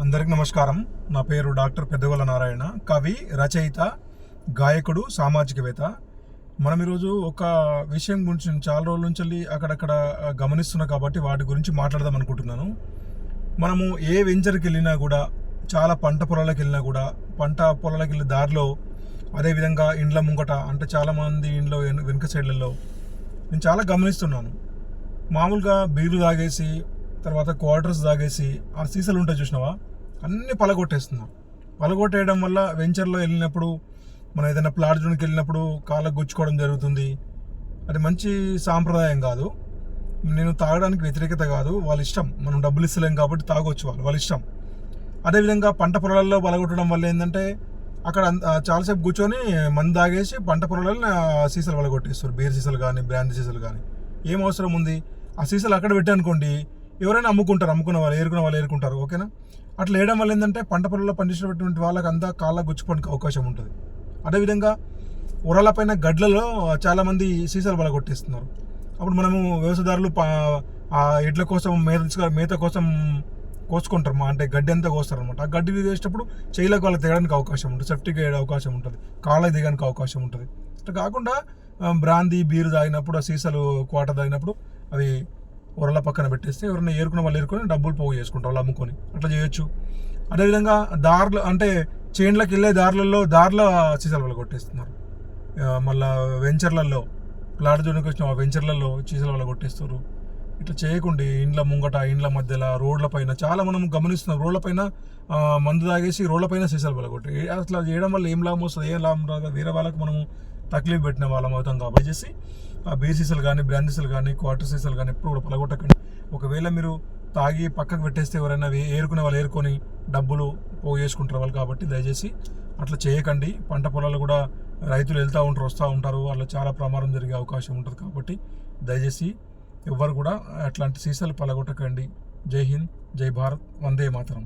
అందరికి నమస్కారం. నా పేరు డాక్టర్ పెద్దగొల్ల నారాయణ. కవి, రచయిత, గాయకుడు, సామాజికవేత్త. మనం ఈరోజు ఒక విషయం గురించి చాలా రోజుల నుంచి అక్కడక్కడ గమనిస్తున్నా కాబట్టి వాటి గురించి మాట్లాడదాం అనుకుంటున్నాను. మనము ఏ వెంచర్కి వెళ్ళినా కూడా, చాలా పంట పొలాలకు వెళ్ళినా కూడా, పంట పొలాలకు వెళ్ళే దారిలో, అదేవిధంగా ఇండ్ల ముంగట, అంటే చాలామంది ఇండ్ల వెనుక సైడ్లలో నేను చాలా గమనిస్తున్నాను. మామూలుగా బీర్లు తాగేసి, తర్వాత క్వార్టర్స్ తాగేసి ఆ సీసాలు ఉంటాయి చూసినావా, అన్నీ పలగొట్టేస్తున్నారు. పలగొట్టేయడం వల్ల వెంచర్లో వెళ్ళినప్పుడు, మనం ఏదైనా ప్లాట్ జోన్కి వెళ్ళినప్పుడు కాళ్ళకు గుచ్చుకోవడం జరుగుతుంది. అది మంచి సాంప్రదాయం కాదు. నేను తాగడానికి వ్యతిరేకత కాదు, వాళ్ళ ఇష్టం. మనం డబ్బులు ఇస్తలేం కాబట్టి తాగొచ్చు, వాళ్ళ ఇష్టం. అదేవిధంగా పంట పొలాల్లో పలగొట్టడం వల్ల ఏంటంటే, అక్కడ చాలాసేపు కూర్చొని మందు తాగేసి పంట పొలాలను సీసాలు పలగొట్టేస్తారు. బీర్ సీసాలు కానీ, బ్రాండ్ సీసాలు కానీ. ఏం అవసరం ఉంది? ఆ సీసాలు అక్కడ పెట్టనుకోండి, ఎవరైనా అమ్ముకున్న వాళ్ళు ఏరుకుంటారు. ఓకేనా? అట్లా వేయడం వల్ల ఏంటంటే పంట పొలంలో పండించినటువంటి వాళ్ళకి అంతా కాళ్ళ గుచ్చుకోవడానికి అవకాశం ఉంటుంది. అదేవిధంగా ఉరలపైన గడ్లలో చాలామంది సీసాలు పలగొట్టేస్తున్నారు. అప్పుడు మనము వ్యవసాయదారులు ఆ ఎడ్ల కోసం మేత కోసం కోసుకుంటారు, అంటే గడ్డి అంతా కోస్తారు అనమాట. ఆ గడ్డి వేసేటప్పుడు చేయిలకు వాళ్ళకి దిగడానికి అవకాశం ఉంటుంది, సెఫ్టీకి వేయడానికి అవకాశం ఉంటుంది, కాళ్ళకి దిగడానికి అవకాశం ఉంటుంది. అట్లా కాకుండా బ్రాందీ, బీరు తాగినప్పుడు, ఆ సీసాలు క్వార్టర్ తాగినప్పుడు అవి ఉరల పక్కన పెట్టేస్తే ఎవరైనా ఏరుకున్న వాళ్ళు ఏరుకొని డబ్బులు పోగు చేసుకుంటారు, వాళ్ళు అమ్ముకొని. అట్లా చేయొచ్చు. అదేవిధంగా దారిలో, అంటే చేన్లకు వెళ్ళే దారిలో సీసాలు వాళ్ళు కొట్టేస్తున్నారు. మళ్ళీ వెంచర్లలో, ప్లాట్ జోన్కి వచ్చిన వెంచర్లలో సీసాలు వాళ్ళు కొట్టేస్తారు. ఇట్లా చేయకుండా ఇండ్ల ముంగట, ఇండ్ల మధ్యలో, రోడ్ల పైన చాలా మనం గమనిస్తున్నాం. రోడ్ల పైన మందు తాగేసి రోడ్ల పైన సీసాలు వాళ్ళు కొట్టి, అట్లా చేయడం వల్ల ఏం లాభం వస్తుంది? ఏం లాభం రాదు. వేరే వాళ్ళకి మనము తక్లీఫ్ పెట్టిన వాళ్ళం అవుతాం. కాబట్టి చేసి ఆ బీర్ సీసాలు కానీ, బ్రాండ్ సీసాలు కానీ, క్వార్టర్ సీసాలు కానీ ఎప్పుడు కూడా పలగొట్టకండి. ఒకవేళ మీరు తాగి పక్కకు పెట్టేస్తే ఎవరైనా ఏరుకునే వాళ్ళు ఏరుకొని డబ్బులు పోగు చేసుకుంటారు వాళ్ళు. కాబట్టి దయచేసి అట్లా చేయకండి. పంట పొలాలు కూడా రైతులు వెళ్తూ ఉంటారు, వస్తూ ఉంటారు, వాళ్ళు చాలా ప్రమాదం జరిగే అవకాశం ఉంటుంది. కాబట్టి దయచేసి ఎవ్వరు కూడా అట్లాంటి సీసాలు పలగొట్టకండి. జై హింద్, జై భారత్, వందే మాతరం.